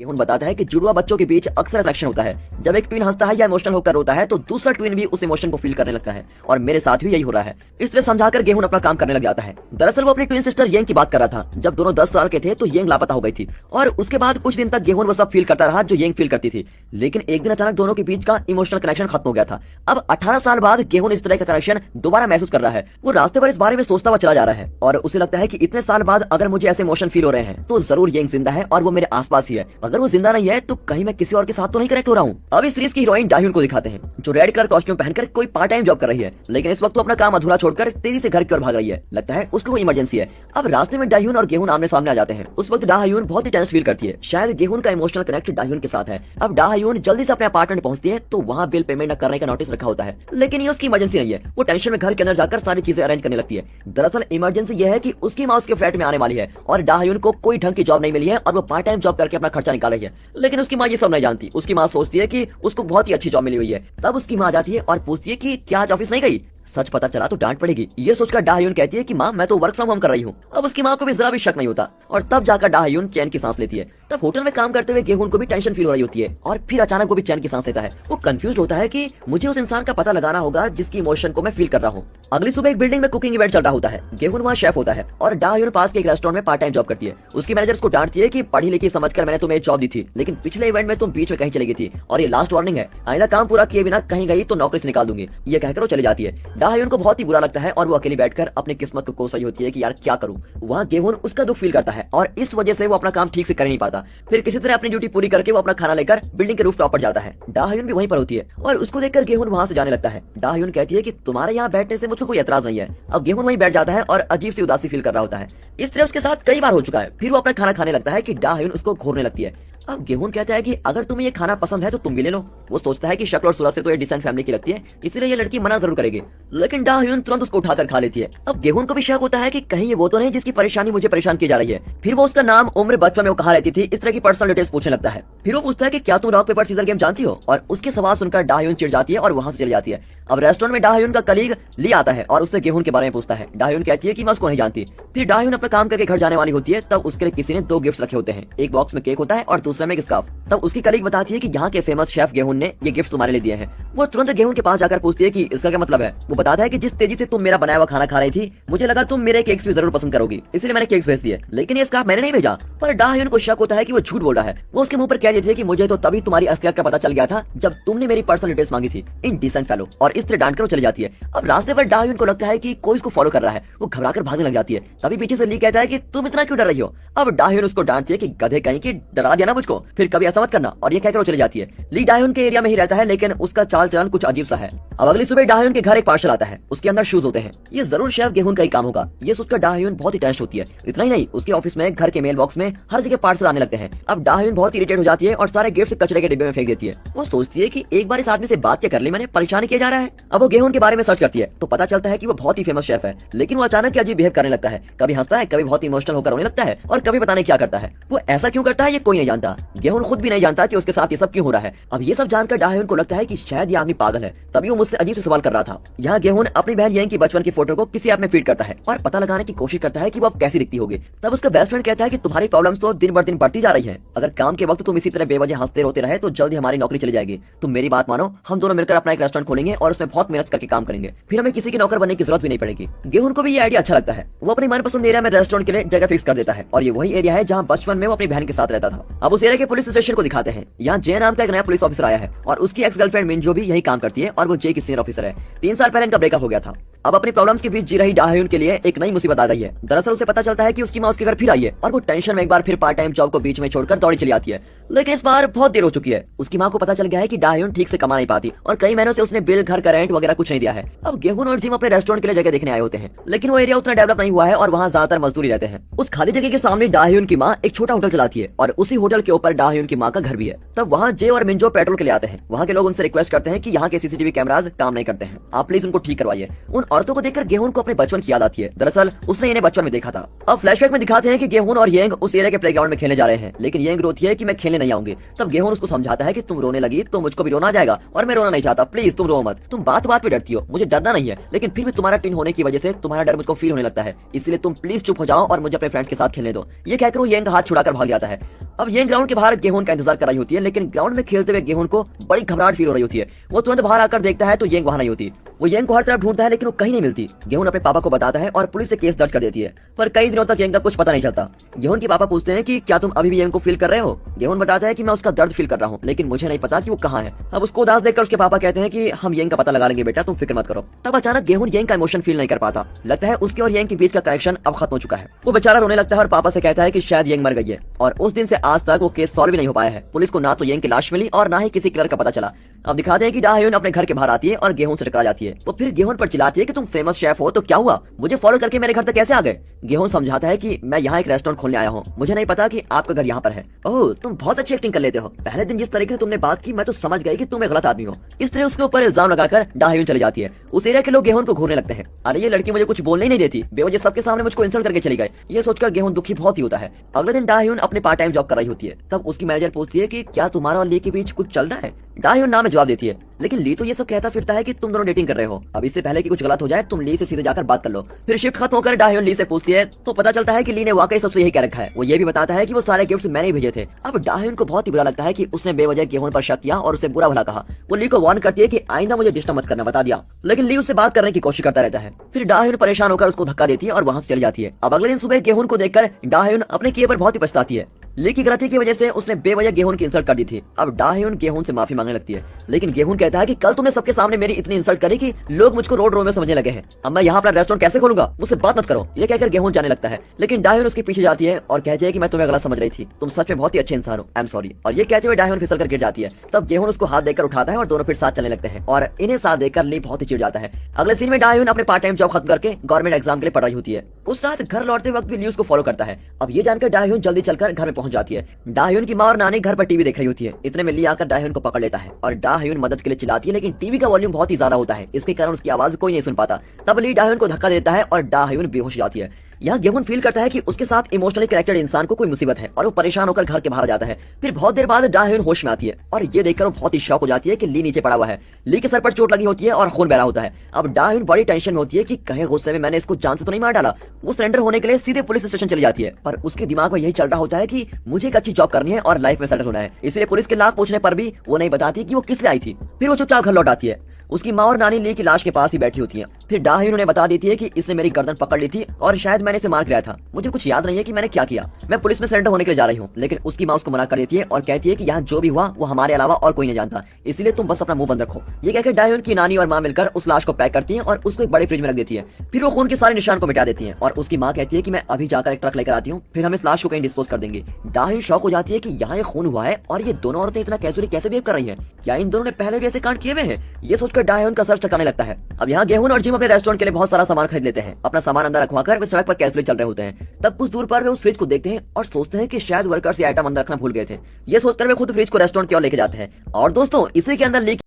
गेहून बताता है कि जुड़वा बच्चों के बीच अक्सर अट्रैक्शन होता है। जब एक ट्विन हंसता है या इमोशनल होकर रोता है तो दूसरा ट्विन भी उस इमोशन को फील करने लगता है और मेरे साथ भी यही हो रहा है। इस तरह समझाकर गेहून अपना काम करने लग जाता है। दरअसल वो अपनी ट्विन सिस्टर येंग की बात कर रहा था। जब दोनों 10 साल के थे तो येंग लापता हो गई थी और उसके बाद कुछ दिन तक गेहून वो सब फील करता रहा जो येंग फील करती थी। लेकिन एक दिन अचानक दोनों के बीच का इमोशनल कनेक्शन खत्म हो गया था। अब 18 साल बाद गेहून इस तरह का कनेक्शन दोबारा महसूस कर रहा है। वो रास्ते पर इस बारे में सोचता हुआ चला जा रहा है और उसे लगता है कि इतने साल बाद अगर मुझे ऐसे इमोशन फील हो रहे हैं तो जरूर येंग जिंदा है और वो मेरे आसपास ही है। अगर वो जिंदा नहीं है तो कहीं मैं किसी और के साथ तो नहीं कनेक्ट हो रहा हूँ। अब इस सीरीज की हीरोइन डाह्यून को दिखाते हैं जो रेड कलर कॉस्ट्यूम पहनकर कोई पार्ट टाइम जॉब कर रही है, लेकिन इस वक्त वो अपना काम अधूरा छोड़कर तेजी से घर की ओर भाग रही है। लगता है उसको कोई इमरजेंसी है। अब रास्ते में डाह्यून और गेहून आमने सामने आ जाते हैं। उस वक्त डाह्यून बहुत ही टेंस फील करती है। शायद गेहून का इमोशनल कनेक्ट डाह्यून के साथ है। अब डाह्यून जल्दी से अपने अपार्टमेंट पहुंचती है तो वहाँ बिल पेमेंट न करने का नोटिस रखा होता है, लेकिन ये उसकी इमरजेंसी नहीं है। वो टेंशन में घर के अंदर जाकर सारी चीजें अरेंज करने लगती है। दरअसल इमरजेंसी ये है कि उसकी माँ उसके फ्लैट में आने वाली है और डाह्यून को कोई ढंग की जॉब नहीं मिली है और वो पार्ट टाइम जॉब करके अपना खर्चा निकाल रही है। लेकिन उसकी माँ ये सब नहीं जानती। उसकी माँ सोचती है कि उसको बहुत ही अच्छी जॉब मिली हुई है। तब उसकी माँ जाती है और पूछती है कि क्या आज ऑफिस नहीं गई। सच पता चला तो डांट पड़ेगी। ये सोचकर डाह्यून कहती है कि माँ मैं तो वर्क फ्रॉम होम कर रही हूँ। अब उसकी माँ को भी जरा भी शक नहीं होता और तब जाकर डाह्यून चैन की सांस लेती है। तब होटल में काम करते हुए गेहून को भी टेंशन फील हो रही होती है और फिर अचानक वो भी चैन की सांस लेता है। वो कंफ्यूज होता है कि मुझे उस इंसान का पता लगाना होगा जिसकी इमोशन को मैं फील कर रहा हूँ। अगली सुबह एक बिल्डिंग में कुकिंग इवेंट चल रहा होता है। गेहून वहाँ शेफ होता है और डाह्यून पास के एक रेस्टोरेंट में पार्ट टाइम जॉब करती है। उसकी मैनेजर उसको डांटती है कि पढ़ी लिखी समझकर मैंने तुम्हें जॉब दी थी, लेकिन पिछले इवेंट में तुम बीच में कहीं चली गई थी और ये लास्ट वार्निंग है। आइंदा काम पूरा किए बिना कहीं गई तो नौकरी से निकाल दूंगी। ये कहकर वो चली जाती है। डाह्यून को बहुत ही बुरा लगता है और वो अकेली बैठकर अपनी किस्मत को कोस रही होती है कि यार क्या करूं। वहाँ गेहून उसका दुख फील करता है और इस वजह से वो अपना काम ठीक से कर नहीं पाता। फिर किसी तरह अपनी ड्यूटी पूरी करके वो अपना खाना लेकर बिल्डिंग के रूफ टॉप पर जाता है। डाह्यून भी वहीं पर होती है और उसको देखकर गेहून वहाँ से जाने लगता है। डाह्यून कहती है कि तुम्हारे यहाँ बैठने से मुझको कोई एतराज नहीं है। अब गेहून वहीं बैठ जाता है और अजीब सी उदासी फील कर रहा होता है। इस तरह उसके साथ कई बार हो चुका है। फिर वो अपना खाना खाने लगता है कि डाह्यून उसको घूरने लगती है। अब गेहून कहता है कि अगर तुम्हें ये खाना पसंद है तो तुम भी ले लो। वो सोचता है कि शक्ल और सूरत से तो ये डिसेंट फैमिली की लगती है, इसलिए ये लड़की मना जरूर करेगी, लेकिन डाह्यून तुरंत उसको उठाकर खा लेती है। अब गेहून को भी शक होता है कि कहीं ये वो तो नहीं जिसकी परेशानी मुझे परेशान की जा रही है। फिर वो उसका नाम, उम्र, बचपन में वो कहाँ रहती थी, इस तरह की पर्सनल डिटेल्स पूछने लगता है। फिर वो पूछता है कि क्या तुम रॉक पेपर सीजर गेम जानती हो, और उसके सवाल सुनकर डाह्यून चिढ़ जाती है और वहाँ से चली जाती है। अब रेस्टोरेंट में डाह्यून का कलीग ली आता है और उससे गेहून के बारे में पूछता है। डाह्यून कहती है कि मैं उसको नहीं जानती। फिर डाह्यून अपना काम करके घर जाने वाली होती है। तब उसके लिए किसी ने 2 गिफ्ट्स रखे होते हैं। एक बॉक्स में केक होता है और दूसरे में एक स्कार्फ। तब उसकी कलीग बताती है कि यहाँ के फेमस शेफ गेहून ने ये गिफ्ट तुम्हारे लिए दिए हैं। वो तुरंत गेहून के पास जाकर पूछती है कि इसका क्या मतलब है। वो बताता है कि जिस तेजी से तुम मेरा बनाया हुआ खाना खा रही थी, मुझे लगा तुम मेरे केक्स भी जरूर पसंद करोगी, इसलिए मैंने केक्स भेज दिए, लेकिन ये स्कार्फ मैंने नहीं भेजा। पर डाह्यून को शक होता है कि वो झूठ बोल रहा है। वो उसके मुंह पर कह देती है कि मुझे तो तभी तुम्हारी असलियत का पता चल गया था जब तुमने मेरी पर्सनल डिटेल्स मांगी थी, इनडिसेंट फेलो। और इस तरह डांटकर वो चली जाती है। अब रास्ते पर डाह्यून को लगता है कि कोई उसको फॉलो कर रहा है। वो घबराकर भागने लग जाती है। तभी पीछे से ली कहता है कि तुम इतना क्यों डर रही हो। अब डाह्यून उसको डांटती है कि गधे कहीं की, डरा दिया ना मुझको, फिर कभी ऐसा मत करना। और ये कहकर वो चली जाती है। ली डाह्यून के एरिया में ही रहता है, लेकिन उसका चाल चलन कुछ अजीब सा है। अब अगली सुबह डाह्यून के घर एक पार्सल आता है। उसके अंदर शूज होते हैं। ये जरूर शेफ गेहून का ही काम होगा। ये सोचकर डाह्यून बहुत ही टेंशन होती है। इतना ही नहीं, उसके ऑफिस में, घर के मेल बॉक्स में हर जगह पार्सल आने लगते हैं। अब डाह्यून बहुत इरिटेट हो जाती है और सारे गिफ्ट कचरे के डिब्बे में फेंक देती है। वो सोचती है कि एक बार इस आदमी से बात क्या कर ली मैंने, परेशान किया जा रहा है। अब वो गेहून के बारे में सर्च करती है तो पता चलता है कि वो बहुत ही फेमस शेफ है, लेकिन वो अचानक अजीब बिहेव करने लगता है। कभी हंसता है, कभी बहुत इमोशनल होकर रोने लगता है और कभी पता नहीं क्या करता है। वो ऐसा क्यों करता है ये कोई नहीं जानता। गेहून खुद भी नहीं जानता कि उसके साथ ये सब क्यों हो रहा है। अब ये सब जानकर डाह्यून को लगता है कि शायद ये आदमी पागल है, तभी वो मुझसे अजीब से सवाल कर रहा था। यहाँ गेहून अपनी बहन येंग की बचपन की फोटो को किसी ऐप में फीड करता है और पता लगाने की कोशिश करता है कि वो अब कैसी दिखती होगी। तब उसका बेस्ट फ्रेंड कहता है कि तुम्हारी प्रॉब्लम्स तो दिन बर दिन बढ़ती जा रही है। अगर काम के वक्त तुम इसी तरह बेवजह हंसते रोते रहे तो जल्द ही हमारी नौकरी चली जाएगी। तुम मेरी बात मानो, हम दोनों मिलकर अपना एक रेस्टोरेंट खोलेंगे और उसमें बहुत मेहनत करके काम करेंगे, फिर हमें किसी की नौकर बनने की जरूरत भी नहीं पड़ेगी। गेहून को भी ये आइडिया अच्छा लगता है। वो अपनी मनपसंद एरिया में रेस्टोरेंट के लिए जगह फिक्स कर देता है और ये वही एरिया है जहाँ बचपन में वो अपनी बहन के साथ रहता था। अब उस एरिया के पुलिस स्टेशन को दिखाते हैं। यहाँ जे नाम का एक नया पुलिस ऑफिसर आया है और उसकी एक्स गर्लफ्रेंड मिंजो भी यही काम करती है और वो जे की सीनियर ऑफिसर है। 3 साल पहले इनका ब्रेकअप हो गया था। अब अपनी प्रॉब्लम्स के बीच जी रही डाह्यून के लिए एक नई मुसीबत आ गई है। दरअसल उसे पता चलता है कि उसकी माँ उसके घर फिर आई है और वो टेंशन में एक बार फिर पार्ट टाइम जॉब को बीच में छोड़कर दौड़ी चली आती है, लेकिन इस बार बहुत देर हो चुकी है। उसकी माँ को पता चल गया है कि डाह्यून ठीक से कमा नहीं पाती और कई महीनों से उसने बिल, घर का रेंट वगैरह कुछ नहीं दिया है। अब गेहून और जिम अपने रेस्टोरेंट के लिए जगह देखने आए होते हैं, लेकिन वो एरिया उतना डेवलप नहीं हुआ है और वहाँ ज्यादातर मजदूरी रहते हैं। उस खाली जगह के सामने डाह्यून की माँ एक छोटा होटल चलाती है और उसी होटल के ऊपर डाह्यून की माँ का घर भी है। तब वहाँ जे और मिंजो पेट्रोल के लिए आते हैं। वहाँ के लोग उनसे रिक्वेस्ट करते हैं कि यहाँ के सीसीटीवी कैमराज काम नहीं करते हैं, आप प्लीज उनको ठीक करवाइए। उन औरतों को देखकर गेहून को अपने बचपन की याद आती है। दरअसल उसने इन्हें बचपन में देखा था। अब फ्लैशबैक में दिखाते हैं कि गेहून और येंग उस एरिया के प्लेग्राउंड में खेलने जा रहे हैं, लेकिन येंग रोती है कि मैं खेलने नहीं आऊंगी। तब गेहून उसको समझाता है कि तुम रोने लगी तो मुझको भी रोना आ जाएगा और मैं रोना नहीं चाहता, प्लीज तुम रो मत। तुम बात बात पे डरती हो, मुझे डरना नहीं है, लेकिन फिर भी तुम्हारा ट्विन होने की वजह से तुम्हारा डर मुझको फील होने लगता है, इसलिए तुम प्लीज चुप हो जाओ और मुझे अपने फ्रेंड्स के साथ खेलने दो। ये कहकर वो येंग का हाथ छुड़ाकर भाग जाता है। अब ये ग्राउंड के बाहर गेहूं का इंतजार कर रही होती है, लेकिन ग्राउंड में खेलते हुए गेहूं को बड़ी घबराहट फील हो रही होती है। वो तुरंत बाहर आकर देखता है तो येंग वहां नहीं होती। वो येंग को हर तरफ ढूंढता है लेकिन वो कहीं नहीं मिलती। गेहूं अपने पापा को बताता है और पुलिस से केस दर्ज कर देती है, पर कई दिनों तक येंग का कुछ पता नहीं चलता। गेहूं के पापा पूछते हैं कि क्या तुम अभी भी येंग को फील कर रहे हो? गेहूं बताता है कि मैं उसका दर्द फील कर रहा हूँ, लेकिन मुझे नहीं पता कि वो कहाँ है। अब उसको उदास देखकर उसके पापा कहते हैं कि हम येंग का पता लगा लेंगे बेटा, तुम फिक्र मत करो। तब अचानक गेहूं येंग का इमोशन फील नहीं कर पाता। लगता है उसके और येंग के बीच का कनेक्शन अब खत्म हो चुका है। वो बेचारा रोने लगता है और पापा से कहता है कि शायद येंग मर गई है, और उस दिन से आज तक वो केस सॉल्व भी नहीं हो पाया है। पुलिस को ना तो येंग की लाश मिली और ना ही किसी किलर का पता चला। अब दिखाते हैं कि डा ह्यून अपने घर के बाहर आती है और गेहूं से टकरा जाती है। वो फिर गेहूं पर चिल्लाती है कि तुम फेमस शेफ हो तो क्या हुआ, मुझे फॉलो करके मेरे घर तक कैसे आ गए? गेहूं समझाता है कि मैं यहाँ एक रेस्टोरेंट खोलने आया हूँ, मुझे नहीं पता कि आपका घर यहाँ पर है। ओह, तुम बहुत अच्छी एक्टिंग कर लेते हो। पहले दिन जिस तरीके से तुमने बात की मैं तो समझ गई कि तुम एक गलत आदमी हो। इस तरह उसके ऊपर इल्जाम लगाकर डा ह्यून चली जाती है। उस एरिया के लोग गेहूं को घूरने लगते हैं। अरे ये लड़की मुझे कुछ बोलने ही नहीं देती, बेवजह सबके सामने मुझको इंसल्ट करके चली गई। ये सोचकर गेहूं दुखी बहुत ही होता है। अगले दिन डा ह्यून अपने पार्ट टाइम जॉब कर रही होती है। तब उसकी मैनेजर पूछती है कि क्या तुम्हारा और ली के बीच कुछ चल रहा है? डा ह्यून ना में जवाब देती है, लेकिन ली तो ये सब कहता फिरता है कि तुम दोनों डेटिंग कर रहे हो। अब इससे पहले कि कुछ गलत हो जाए तुम ली से सीधे जाकर बात कर लो। फिर शिफ्ट खत्म होकर डा ह्यून ली से पूछती है तो पता चलता है कि ली ने वाकई सबसे यही कह रखा है। वो ये भी बताता है कि वो सारे गिफ्ट्स मैंने ही भेजे थे। अब डा ह्यून को बहुत ही बुरा लगता है कि उसने बेवजह गेहूं पर शक किया और उसे बुरा भला कहा। वो ली को वार्न करती है कि आइंदा मुझे डिस्टर्ब मत करना, बता दिया। लेकिन ली उससे बात करने की कोशिश करता रहता है। फिर डा ह्यून परेशान होकर उसको धक्का देती है और वहां से चली जाती है। अब अगले दिन सुबह गेहूं को देखकर डा ह्यून अपने किए पर बहुत ही पछताती है। ली की गलती की वजह से उसने बेवजह गेहूं की इंसल्ट कर दी थी। अब डा ह्यून गेहूं से माफी मांगने लगती है, लेकिन गेहूं कहता है कि कल तुमने सबके सामने मेरी इतनी इंसल्ट करी कि लोग मुझको रोड में समझने लगे हैं। अब मैं यहाँ अपना रेस्टोरेंट कैसे खोलूंगा, मुझसे बात मत करो। ये कहकर गेहूं जाने लगता है, लेकिन डा ह्यून उसके पीछे जाती है और कहती है कि मैं तुम्हें गलत समझ रही थी, तुम सच में बहुत ही अच्छे इंसान हो, आई एम सॉरी। और ये कहते हुए डा ह्यून फिसल कर गिर जाती है। तब गेहूं उसको हाथ देकर उठाता है और दोनों फिर साथ चलने लगते हैं, और इन्हें साथ देखकर ली बहुत ही चिढ़ जाता है। अगले सीन में डा ह्यून अपने पार्ट टाइम जॉब खत्म करके गवर्नमेंट एग्जाम के लिए पढ़ रही होती है। उस रात घर लौटते वक्त भी ली उसको फॉलो करता है। अब ये जानकर डा ह्यून जल्दी चलकर घर में पहुंच जाती है। डा ह्यून की माँ और नानी घर पर टीवी देख रही होती है। इतने में ली आकर डा ह्यून को पकड़ लेता है और डा ह्यून मदद के लिए चिल्लाती है, लेकिन टीवी का वॉल्यूम बहुत ही ज्यादा होता है, इसके कारण उसकी आवाज कोई नहीं सुन पाता। तब ली डा ह्यून को धक्का देता है और डा ह्यून बेहोश हो जाती है। यहाँ गेहूं फील करता है कि उसके साथ इमोशनली कनेक्टेड इंसान को कोई मुसीबत है और वो परेशान होकर घर के बाहर जाता है। फिर बहुत देर बाद डा ह्यून होश में आती है और ये देखकर वो बहुत ही शॉक हो जाती है कि ली नीचे पड़ा हुआ है। ली के सर पर चोट लगी होती है और खून बह रहा होता है। अब डा ह्यून बड़ी टेंशन में होती है कि कहीं गुस्से में मैंने इसको जान से तो नहीं मार डाला। वो सरेंडर होने के लिए सीधे पुलिस स्टेशन चली जाती है, पर उसके दिमाग में यही चल रहा होता है कि मुझे एक अच्छी जॉब करनी है और लाइफ में सेटल होना है। इसलिए पुलिस के लाख पूछने पर भी वो नहीं बताती कि वो किस लिए आई थी। फिर वो चुपचाप घर लौट आती है। उसकी माँ और नानी ली की लाश के पास ही बैठी होती हैं। फिर डा ह्यून उन्हें बता देती है कि इसने मेरी गर्दन पकड़ ली थी और शायद मैंने इसे मार गिराया था। मुझे कुछ याद नहीं है कि मैंने क्या किया, मैं पुलिस में सरेंडर होने के लिए जा रही हूँ। लेकिन उसकी माँ उसको मना कर देती है और कहती है कि यहाँ जो भी हुआ वो हमारे अलावा और कोई नहीं जानता, इसलिए तुम बस अपना मुंह बंद रखो। ये कहकर डा ह्यून की नानी और माँ मिलकर उस लाश को पैक करती है और उसको एक बड़े फ्रिज में रख देती है। फिर वो खून के सारे निशान को मिटा देती है और उसकी माँ कहती है कि मैं अभी जाकर एक ट्रक लेकर आती हूँ, फिर हम इस लाश को कहीं डिस्पोज कर देंगे। डा ह्यून शॉक हो जाती है कि यहाँ ये खून हुआ है और ये दोनों औरतें इतना कैजुअली कैसे बिहेव कर रही है, क्या इन दोनों ने पहले भी ऐसे कांड किए हुए हैं? ये सोचकर डा ह्यून का सर चकराने लगता है। अब यहाँ गेहूं और जिम अपने रेस्टोरेंट के लिए बहुत सारा सामान खरीद लेते हैं। अपना सामान अंदर रखवाकर वे सड़क पर कैजुअली चल रहे होते हैं। तब कुछ दूर पर वे उस फ्रिज को देखते हैं और सोचते हैं कि शायद वर्कर्स ये आइटम अंदर रखना भूल गए थे। ये सोचकर वे खुद फ्रिज को रेस्टोरेंट की ओर लेके जाते हैं और दोस्तों इसी के अंदर लीक